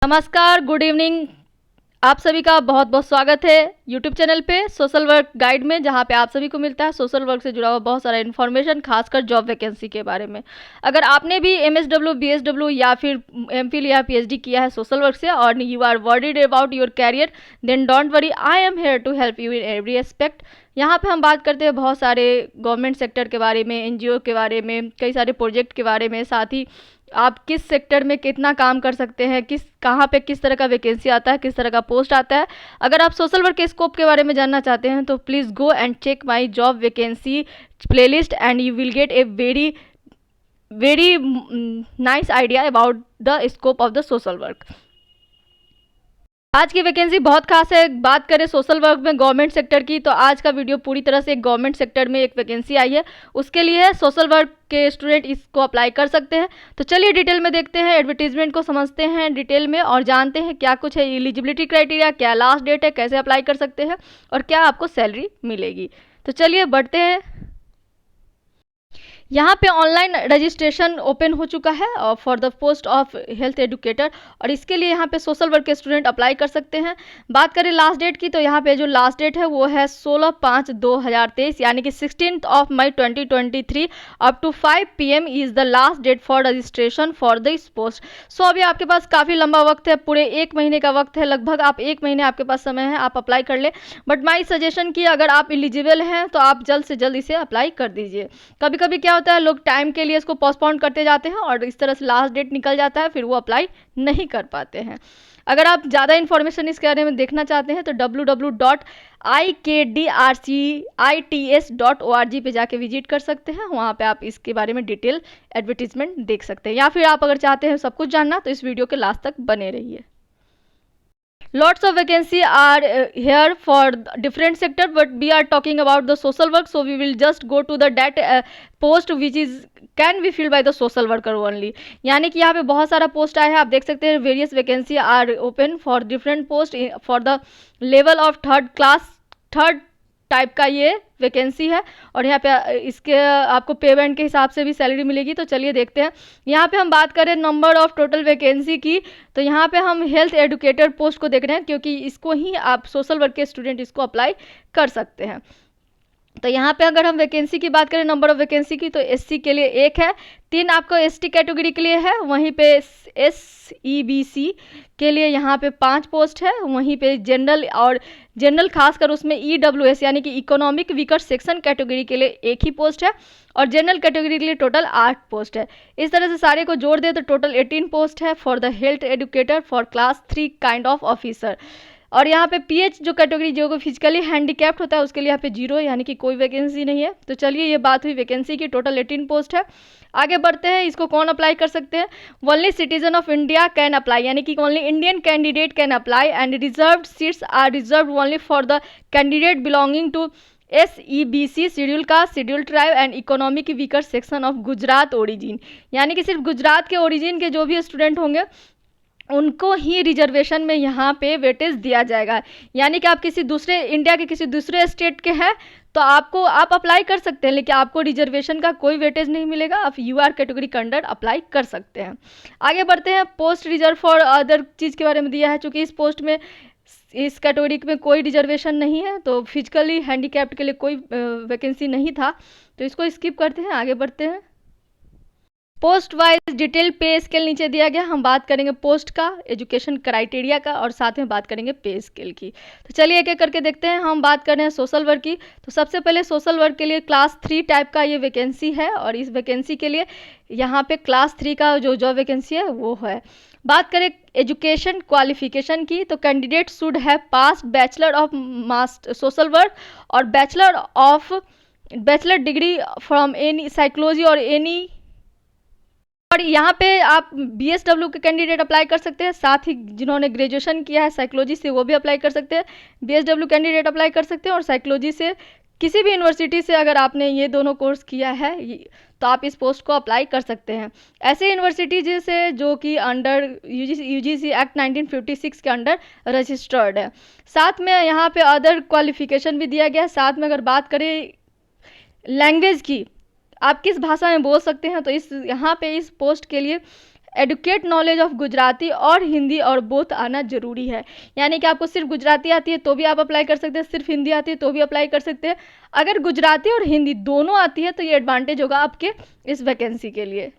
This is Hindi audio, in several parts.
नमस्कार, गुड इवनिंग। आप सभी का बहुत बहुत स्वागत है यूट्यूब चैनल पे सोशल वर्क गाइड में, जहाँ पे आप सभी को मिलता है सोशल वर्क से जुड़ा हुआ बहुत सारा इन्फॉर्मेशन, खासकर जॉब वैकेंसी के बारे में। अगर आपने भी MSW, BSW या फिर MPhil या PhD किया है सोशल वर्क से और you are worried about your career, then don't worry, I am here to help you in every aspect. यहाँ पे हम बात करते हैं बहुत सारे गवर्नमेंट सेक्टर के बारे में, NGO के बारे में, कई सारे प्रोजेक्ट के बारे में, साथ ही आप किस सेक्टर में कितना काम कर सकते हैं, कहाँ पे किस तरह का वैकेंसी आता है, किस तरह का पोस्ट आता है। अगर आप सोशल वर्क के स्कोप के बारे में जानना चाहते हैं तो please go and check my job vacancy playlist and you will get a very very nice idea about the scope of the social work. आज की वैकेंसी बहुत खास है। बात करें सोशल वर्क में गवर्नमेंट सेक्टर की, तो आज का वीडियो पूरी तरह से गवर्नमेंट सेक्टर में एक वैकेंसी आई है, उसके लिए है। सोशल वर्क के स्टूडेंट इसको अप्लाई कर सकते हैं। तो चलिए डिटेल में देखते हैं, एडवर्टीजमेंट को समझते हैं डिटेल में और जानते हैं क्या कुछ है एलिजिबिलिटी क्राइटेरिया, क्या लास्ट डेट है, कैसे अप्लाई कर सकते हैं और क्या आपको सैलरी मिलेगी। तो चलिए बढ़ते हैं। यहाँ पे ऑनलाइन रजिस्ट्रेशन ओपन हो चुका है for the post of health educator, और इसके लिए यहाँ पे सोशल वर्क के स्टूडेंट अप्लाई कर सकते हैं। बात करें लास्ट डेट की, तो यहाँ पे जो लास्ट डेट है वो है 16/5/2023, यानी कि 16 मई 2023 up to 5 PM is the last date for registration for this post. So अभी आपके पास काफ़ी लंबा वक्त है, पूरे 1 महीने का वक्त है, लगभग आप 1 महीने आपके पास समय है, आप अप्लाई कर ले। बट माई सजेशन की अगर आप एलिजिबल हैं तो आप जल्द से जल्द इसे अप्लाई कर दीजिए। कभी कभी क्या होता है, लोग टाइम के लिए इसको पोस्टपोन करते जाते हैं और इस तरह से लास्ट डेट निकल जाता है, फिर वो अप्लाई नहीं कर पाते हैं। अगर आप ज़्यादा इन्फॉर्मेशन इसके बारे में देखना चाहते हैं तो www.ikdrcits.org पे जाके विजिट कर सकते हैं। वहाँ पे आप इसके बारे में डिटेल एडवर्टीजमेंट देख सकते हैं, या फिर आप अगर चाहते हैं सब कुछ जानना तो इस वीडियो के लास्ट तक बने रहिए। Lots of vacancy are here for different sector, but we are talking about the social work, so we will just go to the that post which is can be filled by the social worker only। यानी कि यहाँ पे बहुत सारा पोस्ट आया है, आप देख सकते हैं various vacancy are open for different post for the level of third type का ये वैकेंसी है, और यहाँ पे इसके आपको पेमेंट के हिसाब से भी सैलरी मिलेगी। तो चलिए देखते हैं। यहाँ पे हम बात करें नंबर ऑफ टोटल वैकेंसी की, तो यहाँ पे हम हेल्थ एडुकेटर पोस्ट को देख रहे हैं, क्योंकि इसको ही आप सोशल वर्क के स्टूडेंट इसको अप्लाई कर सकते हैं। तो यहाँ पे अगर हम वैकेंसी की बात करें नंबर ऑफ वैकेंसी की, तो SC के लिए 1 है, 3 आपको ST कैटेगरी के लिए है, वहीं पे SEBC के लिए यहाँ पे 5 पोस्ट है, वहीं पे जनरल खासकर उसमें EWS यानी कि इकोनॉमिक वीकर सेक्शन कैटेगरी के लिए 1 ही पोस्ट है, और जनरल कैटेगरी के लिए टोटल 8 पोस्ट है। इस तरह से सारे को जोड़ दे तो टोटल 18 पोस्ट है for the health educator for class 3 kind of officer. और यहाँ पे PH जो कैटेगरी जो फिजिकली हैंडीकैप्ड होता है उसके लिए यहाँ पे 0 यानी कि कोई वैकेंसी नहीं है। तो चलिए ये बात हुई वैकेंसी की, टोटल 18 पोस्ट है। आगे बढ़ते हैं, इसको कौन अप्लाई कर सकते हैं। Only citizen of India can apply, यानी कि only Indian candidate can apply, and reserved seats are reserved only for the candidate belonging to SEBC schedule caste, schedule tribe and economic weaker section of Gujarat origin. यानी कि सिर्फ गुजरात के ओरिजिन के जो भी स्टूडेंट होंगे उनको ही रिजर्वेशन में यहाँ पे वेटेज दिया जाएगा। यानी कि आप किसी दूसरे इंडिया के किसी दूसरे स्टेट के हैं तो आप अप्लाई कर सकते हैं, लेकिन आपको रिजर्वेशन का कोई वेटेज नहीं मिलेगा, आप UR कैटेगरी के अंडर अप्लाई कर सकते हैं। आगे बढ़ते हैं। पोस्ट रिजर्व फॉर अदर चीज़ के बारे में दिया है, चूँकि इस पोस्ट में इस कैटेगरी में कोई रिजर्वेशन नहीं है, तो फिजिकली हैंडीकैप्ड के लिए कोई वैकेंसी नहीं था, तो इसको स्किप करते हैं। आगे बढ़ते हैं। पोस्ट वाइज डिटेल पे स्केल नीचे दिया गया, हम बात करेंगे पोस्ट का, एजुकेशन क्राइटेरिया का, और साथ में बात करेंगे पे स्केल की। तो चलिए एक एक करके देखते हैं। हम बात कर रहे हैं सोशल वर्क की, तो सबसे पहले सोशल वर्क के लिए क्लास 3 टाइप का ये वैकेंसी है, और इस वैकेंसी के लिए यहाँ पे क्लास 3 का जो जॉब वैकेंसी है वो है। बात करें एजुकेशन क्वालिफिकेशन की, तो candidate should have pass bachelor of social work और bachelor degree from any psychology और एनी, और यहाँ पे आप BSW के कैंडिडेट अप्लाई कर सकते हैं, साथ ही जिन्होंने ग्रेजुएशन किया है साइकोलॉजी से वो भी अप्लाई कर सकते हैं। BSW कैंडिडेट अप्लाई कर सकते हैं, और साइकोलॉजी से किसी भी यूनिवर्सिटी से अगर आपने ये दोनों कोर्स किया है तो आप इस पोस्ट को अप्लाई कर सकते हैं। ऐसे यूनिवर्सिटी जैसे जो कि अंडर UGC एक्ट 1956 के अंडर रजिस्टर्ड है। साथ में यहाँ पे अदर क्वालिफिकेशन भी दिया गया है। साथ में अगर बात करें लैंग्वेज की, आप किस भाषा में बोल सकते हैं, तो यहाँ पे इस पोस्ट के लिए एडुकेट नॉलेज ऑफ गुजराती और हिंदी और बोथ आना जरूरी है। यानी कि आपको सिर्फ गुजराती आती है तो भी आप अप्लाई कर सकते हैं, सिर्फ हिंदी आती है तो भी अप्लाई कर सकते हैं। अगर गुजराती और हिंदी दोनों आती है तो ये एडवांटेज होगा आपके इस वैकेंसी के लिए।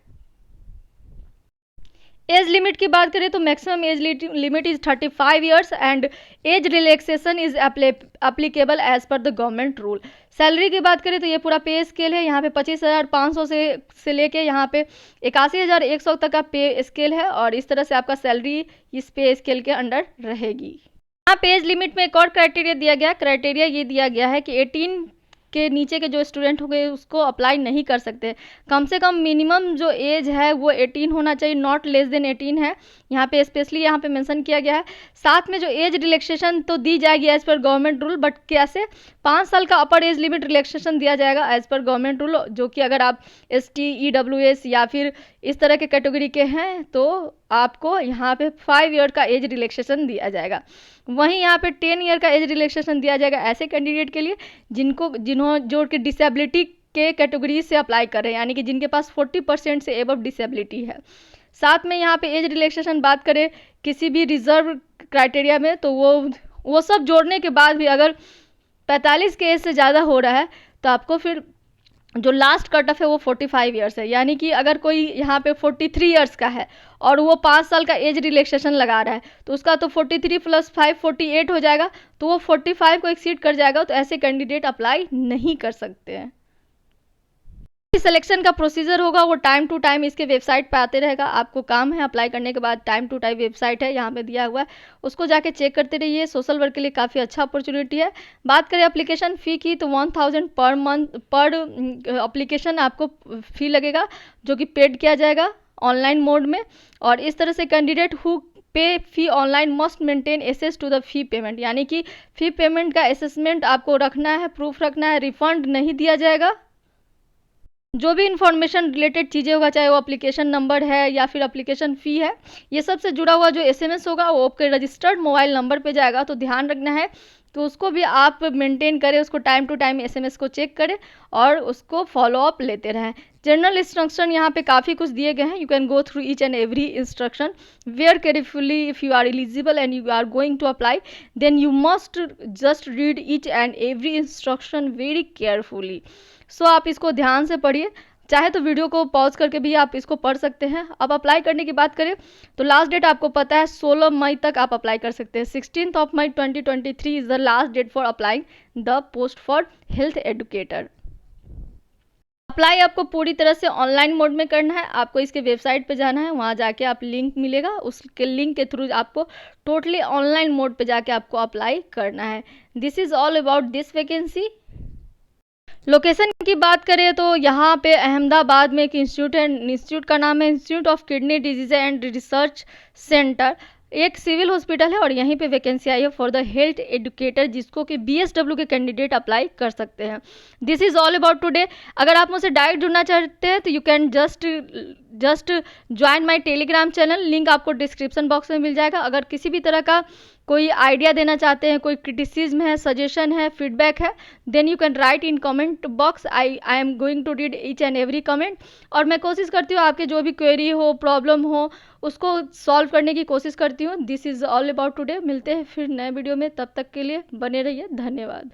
एज लिमिट की बात करें तो maximum age limit is 35 years and age relaxation is applicable as per the government rule. Salary की बात करें तो ये पूरा पे स्केल है। यहाँ पे 25,500 से लेके यहाँ पे 81,100 तक का पे स्केल है और इस तरह से आपका सैलरी इस पे स्केल के अंडर रहेगी। यहाँ पे एज लिमिट में एक और क्राइटेरिया दिया गया, क्राइटेरिया ये दिया गया है कि 18 के नीचे के जो स्टूडेंट हो गए उसको अप्लाई नहीं कर सकते। कम से कम मिनिमम जो एज है वो 18 होना चाहिए, नॉट लेस देन 18 है, यहाँ पे स्पेशली यहाँ पे मेंशन किया गया है। साथ में जो एज रिलैक्सेशन तो दी जाएगी as per government rule, but कैसे 5 साल का अपर एज लिमिट रिलैक्सेशन दिया जाएगा एज पर गवर्नमेंट रूल, जो कि अगर आप ST EWS या फिर इस तरह के कैटेगरी के हैं तो आपको यहाँ पे 5 ईयर का एज रिलैक्सेशन दिया जाएगा। वहीं यहाँ पे 10 ईयर का एज रिलैक्सेशन दिया जाएगा ऐसे कैंडिडेट के लिए जो कि डिसेबिलिटी के कैटेगरी से अप्लाई कर रहे हैं, यानी कि जिनके पास 40% से एबव डिसेबिलिटी है। साथ में यहाँ पे एज रिलैक्सेशन बात करें किसी भी रिजर्व क्राइटेरिया में तो वो सब जोड़ने के बाद भी अगर 45 के एज से ज़्यादा हो रहा है तो आपको फिर जो लास्ट कट ऑफ है वो 45 ईयर्स है। यानी कि अगर कोई यहाँ पे 43 ईयर्स का है और वो 5 साल का एज रिलैक्सेशन लगा रहा है तो उसका तो 43 + 5 48 हो जाएगा, तो वो 45 को एक्सीड कर जाएगा, तो ऐसे कैंडिडेट अप्लाई नहीं कर सकते हैं। सिलेक्शन का प्रोसीजर होगा वो टाइम टू टाइम इसके वेबसाइट पे आते रहेगा। आपको काम है अप्लाई करने के बाद टाइम टू टाइम वेबसाइट है यहाँ पे दिया हुआ है, उसको जाके चेक करते रहिए। सोशल वर्क के लिए काफ़ी अच्छा अपॉर्चुनिटी है। बात करें एप्लीकेशन फ़ी की तो 1000 पर मंथ पर एप्लीकेशन आपको फ़ी लगेगा, जो कि पेड किया जाएगा ऑनलाइन मोड में। और इस तरह से candidate who pay fee online must maintain access to the fee payment, यानी कि फ़ी पेमेंट का असेसमेंट आपको रखना है, प्रूफ रखना है, रिफंड नहीं दिया जाएगा। जो भी इंफॉर्मेशन रिलेटेड चीज़ें होगा, चाहे वो एप्लीकेशन नंबर है या फिर एप्लीकेशन फ़ी है, ये सब से जुड़ा हुआ जो SMS होगा वो आपके रजिस्टर्ड मोबाइल नंबर पे जाएगा। तो ध्यान रखना है तो उसको भी आप मेंटेन करें, उसको टाइम टू टाइम SMS को चेक करें और उसको फॉलोअप लेते रहें। जनरल इंस्ट्रक्शन यहाँ पे काफ़ी कुछ दिए गए हैं। You can go through each and every instruction where carefully if you are eligible and you are going to apply, then you must just read each and every instruction very carefully. So आप इसको ध्यान से पढ़िए, चाहे तो वीडियो को पॉज करके भी आप इसको पढ़ सकते हैं। अब अप्लाई करने की बात करें तो लास्ट डेट आपको पता है 16 मई तक आप अप्लाई कर सकते हैं। 16 मई 2023 is the last date for applying the post for health educator. Apply आपको पूरी तरह से ऑनलाइन मोड में करना है। आपको इसके वेबसाइट पे जाना है, वहाँ जाके आप लिंक मिलेगा, उसके लिंक के थ्रू आपको टोटली ऑनलाइन मोड पे जाके आपको अप्लाई करना है। This is all about this vacancy. Location की बात करें तो यहाँ पे अहमदाबाद में एक इंस्टीट्यूट का नाम है institute of kidney disease and research centre, एक सिविल हॉस्पिटल है और यहीं पे वैकेंसी आई है फॉर द हेल्थ एडुकेटर, जिसको कि BSW के कैंडिडेट अप्लाई कर सकते हैं। This is all about today. अगर आप मुझसे डायरेक्ट जुड़ना चाहते हैं तो you can just join my Telegram channel, link आपको डिस्क्रिप्शन बॉक्स में मिल जाएगा। अगर किसी भी तरह का कोई आइडिया देना चाहते हैं, कोई क्रिटिसिज्म है, सजेशन है, फीडबैक है, then you can write in comment box. I am going to read each and every comment और मैं कोशिश करती हूँ आपके जो भी क्वेरी हो, प्रॉब्लम हो, उसको सॉल्व करने की कोशिश करती हूँ। This is all about today. मिलते हैं फिर नए वीडियो में, तब तक के लिए बने रहिए। धन्यवाद।